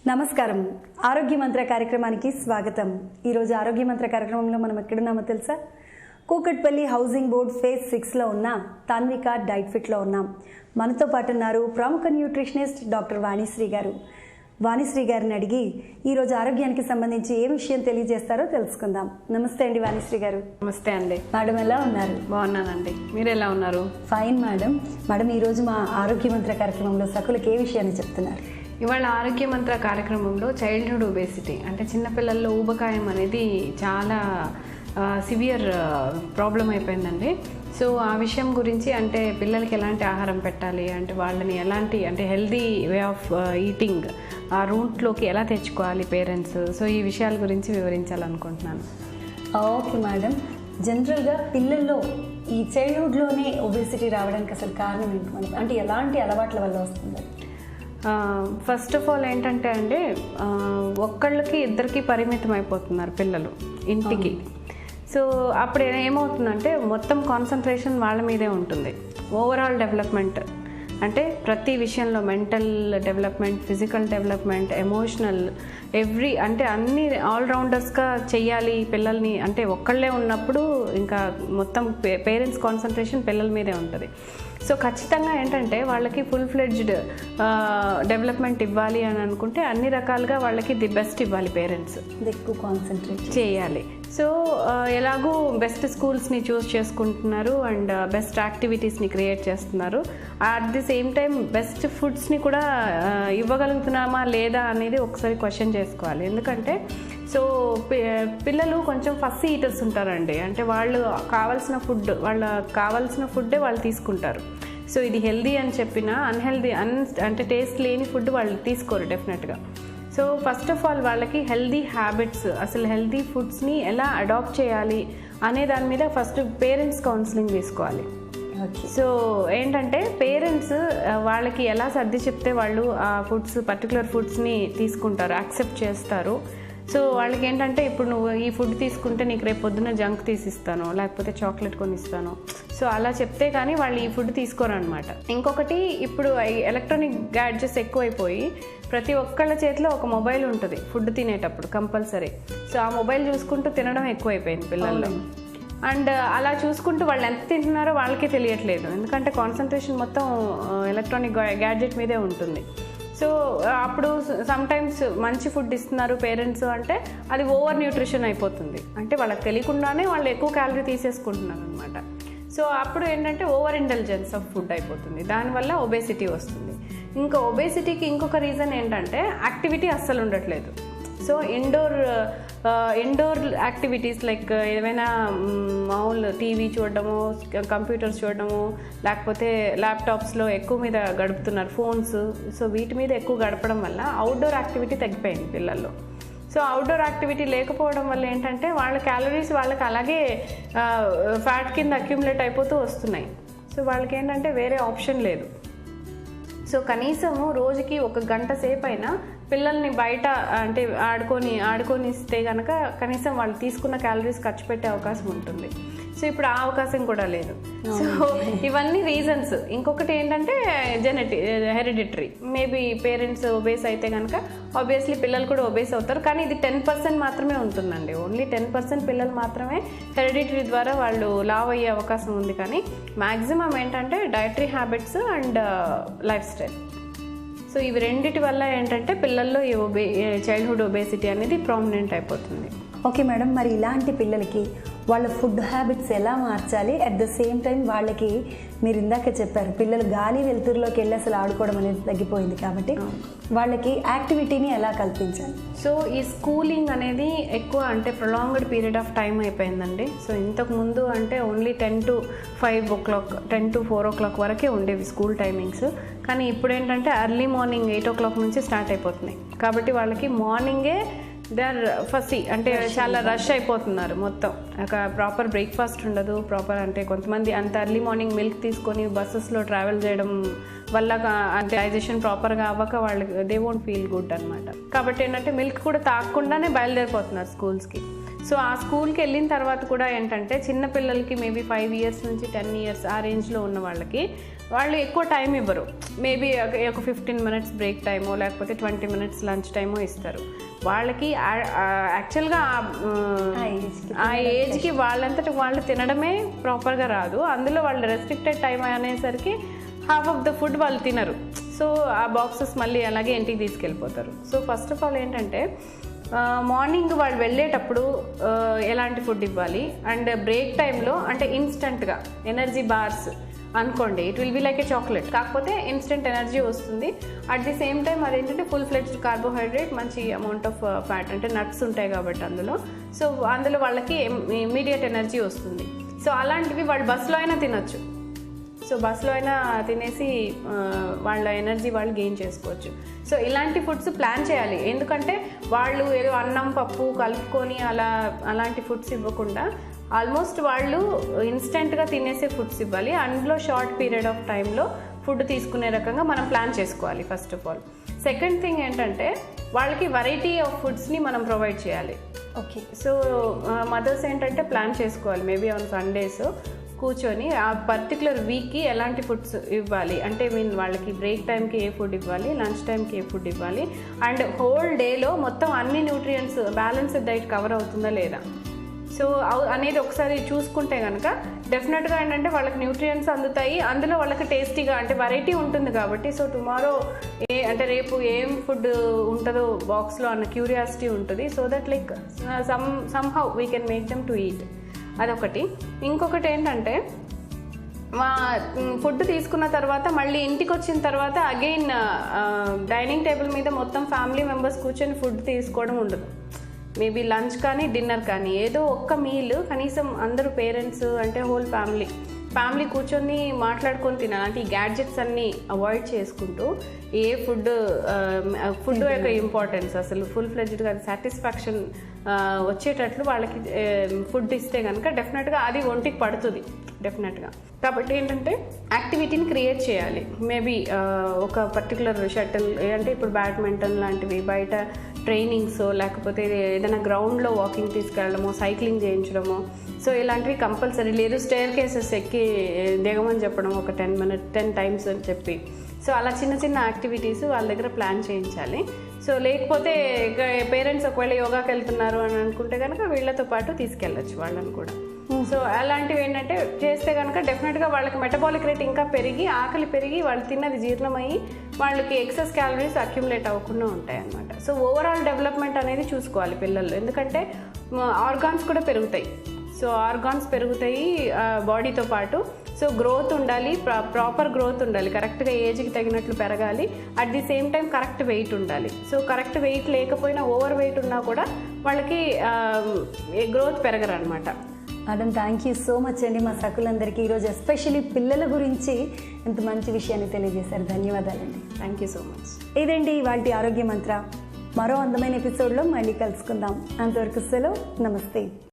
నమస్కారం. ఆరోగ్య మంత్ర కార్యక్రమానికి స్వాగతం. ఈరోజు ఆరోగ్య మంత్ర కార్యక్రమంలో మనం ఎక్కడున్నామో తెలుసా? కూకట్పల్లి హౌసింగ్ బోర్డ్ ఫేజ్ 6లో ఉన్న తాన్విక డైట్ ఫిట్లో ఉన్నాం. మనతో పాటు ఉన్నారు ప్రముఖ న్యూట్రిషనిస్ట్ డాక్టర్ వాణిశ్రీ గారు. వాణిశ్రీ గారిని అడిగి ఈరోజు ఆరోగ్యానికి సంబంధించి ఏ విషయం తెలియజేస్తారో తెలుసుకుందాం. నమస్తే అండి వాణిశ్రీ గారు. నమస్తే అండి. మేడం ఎలా ఉన్నారు? బాగున్నానండి, మీరు ఎలా ఉన్నారు? Fine madam. మేడం, ఈరోజు మా ఆరోగ్య మంత్ర కార్యక్రమంలో సకులకు ఏ విషయాన్ని చెప్తున్నారు? ఇవాళ ఆరోగ్య మంత్ర కార్యక్రమంలో చైల్డ్హుడ్ ఒబేసిటీ అంటే చిన్నపిల్లల్లో ఊబకాయం అనేది చాలా సివియర్ ప్రాబ్లం అయిపోయిందండి. సో ఆ విషయం గురించి అంటే పిల్లలకి ఎలాంటి ఆహారం పెట్టాలి, అంటే వాళ్ళని ఎలాంటి అంటే హెల్దీ వే ఆఫ్ ఈటింగ్ ఆ రూట్లోకి ఎలా తెచ్చుకోవాలి పేరెంట్స్, సో ఈ విషయాల గురించి వివరించాలనుకుంటున్నాను. Okay madam. జనరల్గా పిల్లల్లో ఈ చైల్డ్హుడ్లోనే ఒబేసిటీ రావడానికి అసలు కారణం ఏంటి మనకి? అంటే ఎలాంటి అలవాట్ల వల్ల వస్తుంది? ఫస్ట్ ఆఫ్ ఆల్ ఏంటంటే అండి, ఒక్కళ్ళకి ఇద్దరికి పరిమితం అయిపోతున్నారు పిల్లలు ఇంటికి. సో అప్పుడు ఏమవుతుందంటే మొత్తం కాన్సన్ట్రేషన్ వాళ్ళ మీదే ఉంటుంది. ఓవరాల్ డెవలప్మెంట్ అంటే ప్రతి విషయంలో mental development, physical development, emotional, every అంటే అన్ని ఆల్రౌండర్స్గా చెయ్యాలి పిల్లల్ని. అంటే ఒక్కళ్ళే ఉన్నప్పుడు ఇంకా మొత్తం పేరెంట్స్ కాన్సన్ట్రేషన్ పిల్లల మీదే ఉంటుంది. సో ఖచ్చితంగా ఏంటంటే వాళ్ళకి ఫుల్ ఫ్లెడ్జ్డ్ డెవలప్మెంట్ ఇవ్వాలి అని అనుకుంటే అన్ని రకాలుగా వాళ్ళకి ది బెస్ట్ ఇవ్వాలి పేరెంట్స్, ఎక్కువ కాన్సన్ట్రేట్ చేయాలి. సో ఎలాగూ బెస్ట్ స్కూల్స్ని చూస్ చేసుకుంటున్నారు అండ్ బెస్ట్ యాక్టివిటీస్ని క్రియేట్ చేస్తున్నారు. At the same time best ఫుడ్స్ని కూడా ఇవ్వగలుగుతున్నామా లేదా అనేది ఒకసారి క్వశ్చన్ చేసుకోవాలి. ఎందుకంటే సో పిల్లలు కొంచెం ఫస్సీ ఈటర్స్ ఉంటారండి. అంటే వాళ్ళు కావాల్సిన ఫుడ్డే వాళ్ళు తీసుకుంటారు. సో ఇది హెల్దీ అని చెప్పినా అన్హెల్దీ అంటే టేస్ట్ లేని ఫుడ్ వాళ్ళు తీసుకోరు డెఫినెట్గా. సో ఫస్ట్ ఆఫ్ ఆల్ వాళ్ళకి హెల్దీ హ్యాబిట్స్, అసలు హెల్దీ ఫుడ్స్ని ఎలా అడాప్ట్ చేయాలి అనే దాని మీద ఫస్ట్ పేరెంట్స్ కౌన్సిలింగ్ తీసుకోవాలి. సో ఏంటంటే పేరెంట్స్ వాళ్ళకి ఎలా సర్ది చెప్తే వాళ్ళు ఆ ఫుడ్స్ పర్టికులర్ ఫుడ్స్ని తీసుకుంటారు, యాక్సెప్ట్ చేస్తారు. సో వాళ్ళకి ఏంటంటే ఇప్పుడు నువ్వు ఈ ఫుడ్ తీసుకుంటే నీకు రేపు పొద్దున్న జంక్ తీసిస్తాను, లేకపోతే చాక్లెట్ కొనిస్తాను, సో అలా చెప్తే కానీ వాళ్ళు ఈ ఫుడ్ తీసుకోరు అనమాట. ఇంకొకటి, ఇప్పుడు ఎలక్ట్రానిక్ గ్యాడ్జెట్స్ ఎక్కువైపోయి ప్రతి ఒక్కళ్ళ చేతిలో ఒక మొబైల్ ఉంటుంది ఫుడ్ తినేటప్పుడు కంపల్సరీ. సో ఆ మొబైల్ చూసుకుంటూ తినడం ఎక్కువైపోయింది పిల్లల్లో. అండ్ అలా చూసుకుంటూ వాళ్ళు ఎంత తింటున్నారో వాళ్ళకే తెలియట్లేదు, ఎందుకంటే కాన్సన్ట్రేషన్ మొత్తం ఎలక్ట్రానిక్ గ్యాడ్జెట్ మీదే ఉంటుంది. సో అప్పుడు సమ్టైమ్స్ మంచి ఫుడ్ ఇస్తున్నారు పేరెంట్స్ అంటే అది ఓవర్ న్యూట్రిషన్ అయిపోతుంది. అంటే వాళ్ళకి తెలియకుండానే వాళ్ళు ఎక్కువ క్యాలరీ తీసేసుకుంటున్నారు అనమాట. సో అప్పుడు ఏంటంటే ఓవర్ ఇంటెలిజెన్స్ ఆఫ్ ఫుడ్ అయిపోతుంది, దానివల్ల ఒబేసిటీ వస్తుంది. ఇంకా ఒబేసిటీకి ఇంకొక రీజన్ ఏంటంటే యాక్టివిటీ అస్సలు ఉండట్లేదు. సో ఇండోర్ యాక్టివిటీస్ లైక్ ఏమైనా మామూలు టీవీ చూడడము, కంప్యూటర్స్ చూడడము, లేకపోతే ల్యాప్టాప్స్లో ఎక్కువ మీద గడుపుతున్నారు, ఫోన్స్. సో వీటి మీద ఎక్కువ గడపడం వల్ల అవుట్డోర్ యాక్టివిటీ తగ్గిపోయింది పిల్లల్లో. సో అవుట్డోర్ యాక్టివిటీ లేకపోవడం వల్ల ఏంటంటే వాళ్ళ క్యాలరీస్ వాళ్ళకి అలాగే ఫ్యాట్ కింద అక్యుములేట్ అయిపోతూ వస్తున్నాయి. సో వాళ్ళకి ఏంటంటే వేరే ఆప్షన్ లేదు. సో కనీసము రోజుకి 1 గంట సేపు అయినా పిల్లల్ని బయట అంటే ఆడుకొనిస్తే కనుక కనీసం వాళ్ళు తీసుకున్న క్యాలరీస్ ఖర్చు పెట్టే అవకాశం ఉంటుంది. సో ఇప్పుడు ఆ అవకాశం కూడా లేదు. సో ఇవన్నీ రీజన్స్. ఇంకొకటి ఏంటంటే హెరిడిటరీ. మేబీ పేరెంట్స్ ఒబేస్ అయితే కనుక ఆబ్వియస్లీ పిల్లలు కూడా ఒబేస్ అవుతారు, కానీ ఇది 10% మాత్రమే ఉంటుందండి. ఓన్లీ 10% పిల్లలు మాత్రమే హెరిడిటరీ ద్వారా వాళ్ళు లావ్ అయ్యే అవకాశం ఉంది. కానీ మ్యాక్సిమం ఏంటంటే dietary habits and life style. So ఇవి రెండిటి వల్ల ఏంటంటే పిల్లల్లో ఈ చైల్డ్హుడ్ ఒబేసిటీ అనేది ప్రామినెంట్ అయిపోతుంది. ఓకే మేడం, మరి ఇలాంటి పిల్లలకి వాళ్ళ ఫుడ్ హ్యాబిట్స్ ఎలా మార్చాలి? అట్ ద సేమ్ టైం వాళ్ళకి మీరు ఇందాక చెప్పారు పిల్లలు గాలి వెలుతురులోకి వెళ్ళి అసలు ఆడుకోవడం అనేది తగ్గిపోయింది కాబట్టి వాళ్ళకి యాక్టివిటీని ఎలా కల్పించాలి? సో ఈ స్కూలింగ్ అనేది ఎక్కువ అంటే ప్రొలాంగ్డ్ పీరియడ్ ఆఫ్ టైం అయిపోయిందండి. సో ఇంతకు ముందు అంటే only 10 to 5 o'clock, 10 to 4 o'clock వరకే ఉండేవి స్కూల్ టైమింగ్స్. కానీ ఇప్పుడు ఏంటంటే ఎర్లీ మార్నింగ్ 8 o'clock నుంచి స్టార్ట్ అయిపోతున్నాయి. కాబట్టి వాళ్ళకి మార్నింగే దే ఆర్ ఫస్సీ, అంటే చాలా రష్ అయిపోతున్నారు మొత్తం. ఒక ప్రాపర్ బ్రేక్ఫాస్ట్ ఉండదు, ప్రాపర్ అంటే కొంతమంది అంత ఎర్లీ మార్నింగ్ మిల్క్ తీసుకొని బస్సెస్లో ట్రావెల్ చేయడం వల్ల అంటే డైజెషన్ ప్రాపర్గా అవ్వక వాళ్ళకి దే వోంట్ ఫీల్ గుడ్ అనమాట. కాబట్టి ఏంటంటే మిల్క్ కూడా తాగకుండానే బయలుదేరిపోతున్నారు స్కూల్స్కి. సో ఆ స్కూల్కి వెళ్ళిన తర్వాత కూడా ఏంటంటే చిన్న పిల్లలకి మేబీ 5 years నుంచి 10 years ఆ రేంజ్లో ఉన్న వాళ్ళకి వాళ్ళు ఎక్కువ టైం ఇవ్వరు. మేబీ ఒక 15 minutes బ్రేక్ టైమో లేకపోతే 20 minutes లంచ్ టైమో ఇస్తారు. వాళ్ళకి యాక్చువల్గా ఆ ఏజ్కి వాళ్ళంతటి వాళ్ళు తినడమే ప్రాపర్గా రాదు. అందులో వాళ్ళు రెస్ట్రిక్టెడ్ టైం అనేసరికి హాఫ్ ఆఫ్ ద ఫుడ్ వాళ్ళు తినరు. సో ఆ బాక్సెస్ మళ్ళీ అలాగే ఇంటికి తీసుకెళ్ళిపోతారు. సో ఫస్ట్ ఆఫ్ ఆల్ ఏంటంటే మార్నింగ్ వాళ్ళు వెళ్ళేటప్పుడు ఎలాంటి ఫుడ్ ఇవ్వాలి, అండ్ బ్రేక్ టైంలో అంటే ఇన్స్టెంట్గా ఎనర్జీ బార్స్ అనుకోండి, it will be like A chocolate, కాకపోతే ఇన్స్టెంట్ ఎనర్జీ వస్తుంది. అట్ ది సేమ్ టైం అదేంటంటే ఫుల్ ఫ్లెడ్జ్డ్ కార్బోహైడ్రేట్, మంచి అమౌంట్ ఆఫ్ ఫ్యాట్, అంటే నట్స్ ఉంటాయి కాబట్టి అందులో. సో అందులో వాళ్ళకి ఇమీడియట్ ఎనర్జీ వస్తుంది. సో అలాంటివి వాళ్ళు బస్సులో అయినా తినొచ్చు. సో బస్సులో అయినా తినేసి వాళ్ళ ఎనర్జీ వాళ్ళు గెయిన్ చేసుకోవచ్చు. సో ఇలాంటి ఫుడ్స్ ప్లాన్ చేయాలి. ఎందుకంటే వాళ్ళు ఏదో అన్నం పప్పు కలుపుకొని అలాంటి ఫుడ్స్ ఇవ్వకుండా ఆల్మోస్ట్ వాళ్ళు ఇన్స్టెంట్గా తినేసే ఫుడ్స్ ఇవ్వాలి. అందులో షార్ట్ పీరియడ్ ఆఫ్ టైంలో ఫుడ్ తీసుకునే రకంగా మనం ప్లాన్ చేసుకోవాలి first of all. Second thing ఏంటంటే వాళ్ళకి వెరైటీ ఆఫ్ ఫుడ్స్ని మనం ప్రొవైడ్ చేయాలి. ఓకే. సో మదర్స్ ఏంటంటే ప్లాన్ చేసుకోవాలి, మేబీ ఆన్ సండేస్ కూర్చొని ఆ పర్టికులర్ వీక్కి ఎలాంటి ఫుడ్స్ ఇవ్వాలి, అంటే వాళ్ళకి బ్రేక్ టైంకి ఏ ఫుడ్ ఇవ్వాలి, లంచ్ టైంకి ఏ ఫుడ్ ఇవ్వాలి, అండ్ హోల్ డేలో మొత్తం అన్ని న్యూట్రియంట్స్ బ్యాలెన్స్డ్ డైట్ కవర్ అవుతుందా లేదా, సో అనేది ఒకసారి చూసుకుంటే కనుక డెఫినెట్గా ఏంటంటే వాళ్ళకి న్యూట్రియంట్స్ అందుతాయి. అందులో వాళ్ళకి టేస్టీగా అంటే వెరైటీ ఉంటుంది కాబట్టి. సో టుమారో అంటే రేపు ఏం ఫుడ్ ఉంటుందో బాక్స్లో అన్న క్యూరియాసిటీ ఉంటుంది. So that like somehow we can make them to eat. అదొకటి. ఇంకొకటి ఏంటంటే ఫుడ్ తీసుకున్న తర్వాత మళ్ళీ ఇంటికి వచ్చిన తర్వాత అగైన్ డైనింగ్ టేబుల్ మీద మొత్తం ఫ్యామిలీ మెంబర్స్ కూర్చొని ఫుడ్ తీసుకోవడం ఉండదు. మేబీ లంచ్ కానీ డిన్నర్ కానీ ఏదో ఒక్క మీల్ కనీసం అందరూ పేరెంట్స్ అంటే హోల్ ఫ్యామిలీ కూర్చొని మాట్లాడుకొని తినాలి. అంటే ఈ గ్యాడ్జెట్స్ అన్నీ అవాయిడ్ చేసుకుంటూ ఏ ఫుడ్ యొక్క ఇంపార్టెన్స్ అసలు ఫుల్ ఫ్లెడ్జ్డ్గా సాటిస్ఫాక్షన్ వచ్చేటట్లు వాళ్ళకి ఫుడ్ ఇస్తే కనుక డెఫినెట్గా అది ఒంటికి పడుతుంది డెఫినెట్గా. కాబట్టి ఏంటంటే యాక్టివిటీని క్రియేట్ చేయాలి. మేబీ ఒక పర్టికులర్ షటిల్ అంటే ఇప్పుడు బ్యాడ్మింటన్ లాంటివి బయట ట్రైనింగ్స్, లేకపోతే ఏదైనా గ్రౌండ్లో వాకింగ్ తీసుకెళ్ళడమో, సైక్లింగ్ చేయించడమో, సో ఇలాంటివి కంపల్సరీ. లేదు స్టేర్ కేసెస్ ఎక్కి దిగమని చెప్పడం ఒక 10 times అని చెప్పి, సో అలా చిన్న చిన్న యాక్టివిటీస్ వాళ్ళ దగ్గర ప్లాన్ చేయించాలి. సో లేకపోతే పేరెంట్స్ ఒకవేళ యోగాకి వెళ్తున్నారు అని అనుకుంటే కనుక వీళ్ళతో పాటు తీసుకెళ్ళచ్చు వాళ్ళని కూడా. సో అలాంటివి ఏంటంటే చేస్తే కనుక డెఫినెట్గా వాళ్ళకి మెటబాలిక్ రేట్ ఇంకా పెరిగి ఆకలి పెరిగి వాళ్ళు తిన్నది జీర్ణమయ్యి వాళ్ళకి ఎక్సెస్ క్యాలరీస్ అక్యుములేట్ అవ్వకుండా ఉంటాయి అన్నమాట. సో ఓవరాల్ డెవలప్మెంట్ అనేది చూసుకోవాలి పిల్లల్లో, ఎందుకంటే ఆర్గాన్స్ కూడా పెరుగుతాయి. సో ఆర్గాన్స్ పెరుగుతాయి బాడీతో పాటు. సో గ్రోత్ ఉండాలి, ప్రాపర్ గ్రోత్ ఉండాలి, కరెక్ట్గా ఏజ్కి తగినట్లు పెరగాలి. At the same time correct weight ఉండాలి. సో కరెక్ట్ వెయిట్ లేకపోయినా ఓవర్ వెయిట్ ఉన్నా కూడా వాళ్ళకి గ్రోత్ పెరగరు అనమాట. Madam thank you so much అండి. మా సకులందరికీ ఈరోజు ఎస్పెషల్లీ పిల్లల గురించి ఎంత మంచి విషయాన్ని తెలియజేశారు. ధన్యవాదాలండి. Thank you so much. ఇదండి ఇవాల్టి ఆరోగ్య మంత్ర. మరో అందమైన ఎపిసోడ్లో మళ్ళీ కలుసుకుందాం. అంతవరకు సెలవు. నమస్తే.